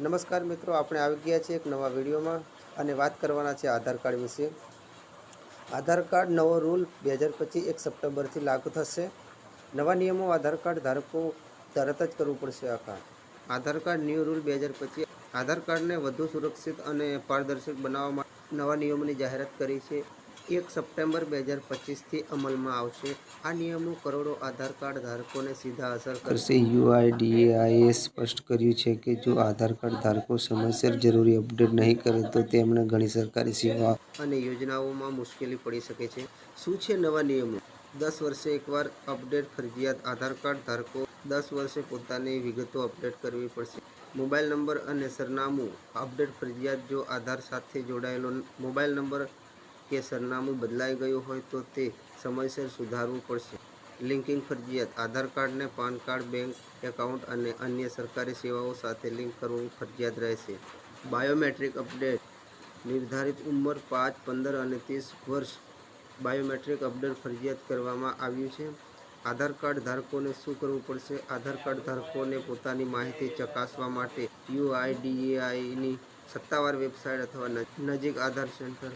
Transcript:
નમસ્કાર મિત્રો, આપણે આવી ગયા છીએ એક નવા વિડીયોમાં અને વાત કરવાના છે આધાર કાર્ડ વિશે। આધાર કાર્ડ નવો રૂલ 2025 1 સપ્ટેમ્બરથી લાગુ થશે। નવા નિયમો આધાર કાર્ડ ધારકો તરત જ કરવું પડશે આ કામ। આધાર કાર્ડ ન્યૂ રૂલ 2025 આધાર કાર્ડને વધુ સુરક્ષિત અને પારદર્શક બનાવવા માટે નવા નિયમોની જાહેરાત કરી છે। 1 સપ્ટેમ્બર 2025થી અમલમાં આવશે। આ નિયમો કરોડો આધાર કાર્ડ ધારકોને સીધા અસર કરશે। યુઆઈડીએઆઈએ સ્પષ્ટ કર્યું છે કે જો આધાર કાર્ડ ધારકો સમયસર જરૂરી અપડેટ નહીં કરે તો તેમને ઘણી સરકારી સેવાઓ અને યોજનાઓમાં મુશ્કેલી પડી શકે છે। શું છે નવા નિયમો? 10 વર્ષે એકવાર અપડેટ ફરજિયાત। આધાર કાર્ડ ધારકો 10 વર્ષે પોતાની વિગતો અપડેટ કરવી પડશે। મોબાઈલ નંબર અને સરનામું અપડેટ ફરજિયાત। જો આધાર સાથે જોડાયેલો મોબાઈલ નંબર કે સરનામું બદલાઈ ગયું હોય તો તે સમયસર સુધારવું પડશે। લિંકિંગ ફરજિયાત। આધાર કાર્ડને પાન કાર્ડ, બેંક એકાઉન્ટ અને અન્ય સરકારી સેવાઓ સાથે લિંક કરવું ફરજિયાત રહેશે। બાયોમેટ્રિક અપડેટ નિર્ધારિત ઉંમર 5, 15 અને 30 વર્ષ બાયોમેટ્રિક અપડેટ ફરજિયાત કરવામાં આવ્યું છે। આધાર કાર્ડ ધારકોને શું કરવું પડશે? આધાર કાર્ડ ધારકોને પોતાની માહિતી ચકાસવા માટે યુઆઈડીએઆઈની સત્તાવાર વેબસાઇટ અથવા નજીક આધાર સેન્ટર